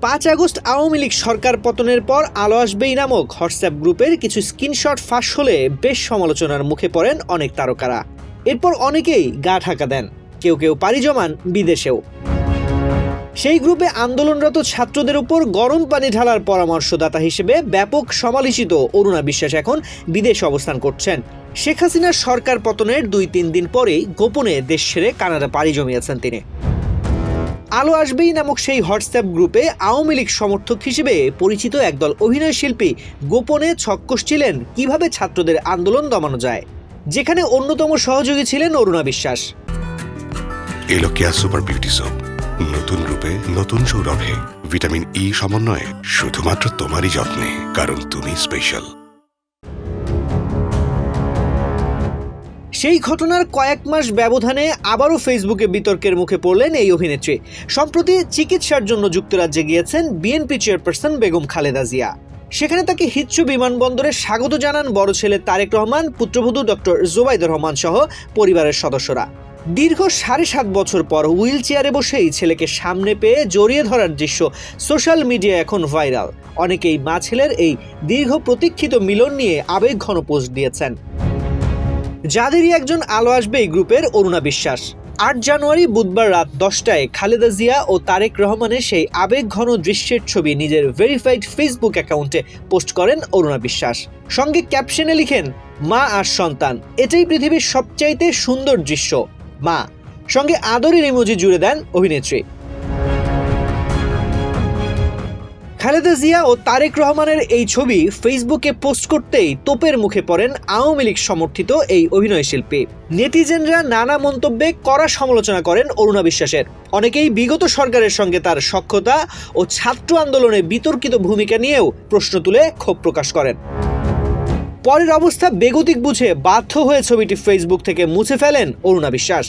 5 August Awami League সরকার পতনের পর আলো আসবেই নামক হোয়াটসঅ্যাপ গ্রুপের কিছু স্ক্রিনশট ফাঁস হলে বেশ সমালোচনার মুখে পড়েন অনেক তারকারা। এরপর অনেকেই গা ঢাকা দেন, কেউ কেউ পাড়ি জমান বিদেশেও। সেই গ্রুপে আন্দোলনরত ছাত্রদের উপর গরম পানি ঢালার পরামর্শদাতা হিসেবে ব্যাপক সমালোচিত অরুণা বিশ্বাস এখন বিদেশে অবস্থান করছেন। শেখ হাসিনার সরকার পতনের 2-3 দিন পরেই গোপনে দেশ ছেড়ে কানাডা পাড়ি জমিয়েছেন তিনি। আলো আসবেই নামক সেই হোয়াটসঅ্যাপ গ্রুপে আওয়ামী লীগ সমর্থক হিসেবে পরিচিত একদল অভিনয় শিল্পী গোপনে ছক কষছিলেন কিভাবে ছাত্রদের আন্দোলন দমানো যায়, যেখানে অন্যতম সহযোগী ছিলেন অরুণা বিশ্বাস। এলো কেয়া সুপার বিউটি সোপ, নতুন রূপে নতুন সৌরভে ভিটামিন ই সমন্বয়ে শুধুমাত্র তোমারই যত্নে, কারণ তুমি স্পেশাল। সেই ঘটনার কয়েক মাস ব্যবধানে আবারও ফেসবুকে বিতর্কের মুখে পড়লেন এই অভিনেত্রী। সম্প্রতি চিকিৎসার জন্য যুক্তরাজ্যে গিয়েছেন বিএনপি চেয়ারপারসন বেগম খালেদা জিয়া। সেখানে তাকে হিথ্রো বিমানবন্দরে স্বাগত জানান বড় ছেলে তারেক রহমান, পুত্রবধূ ডক্টর জোবাইদুর রহমান সহ পরিবারের সদস্যরা। দীর্ঘ 7.5 বছর পর হুইল চেয়ারে বসেই ছেলেকে সামনে পেয়ে জড়িয়ে ধরার দৃশ্য সোশ্যাল মিডিয়ায় এখন ভাইরাল। অনেকেই মা ছেলের এই দীর্ঘ প্রতীক্ষিত মিলন নিয়ে আবেগঘন পোস্ট দিয়েছেন। যাদেরই একজন আলো আসবে এই গ্রুপের অরুণা বিশ্বাস। 8 জানুয়ারি বুধবার রাত 10টায় খালেদা জিয়া ও তারেক রহমানের সেই আবেগঘন দৃশ্যের ছবি নিজের ভেরিফাইড ফেসবুক অ্যাকাউন্টে পোস্ট করেন অরুণা বিশ্বাস। সঙ্গে ক্যাপশনে লিখেন, মা আর সন্তান, এটাই পৃথিবীর সবচাইতে সুন্দর দৃশ্য, মা। সঙ্গে আদরের ইমোজি জুড়ে দেন অভিনেত্রী। খালেদা জিয়া ও তারেক রহমানের এই ছবি ফেসবুকে পোস্ট করতেই তোপের মুখে পড়েন আওয়ামী লীগ সমর্থিত এই অভিনয় শিল্পী। নেটিজেনরা নানা মন্তব্যে কড়া সমালোচনা করেন অরুণা বিশ্বাসের। অনেকেই বিগত সরকারের সঙ্গে তার সখ্যতা ও ছাত্র আন্দোলনে বিতর্কিত ভূমিকা নিয়েও প্রশ্ন তুলে ক্ষোভ প্রকাশ করেন। পরের অবস্থা বেগতিক বুঝে বাধ্য হয়ে ছবিটি ফেসবুক থেকে মুছে ফেলেন অরুণা বিশ্বাস।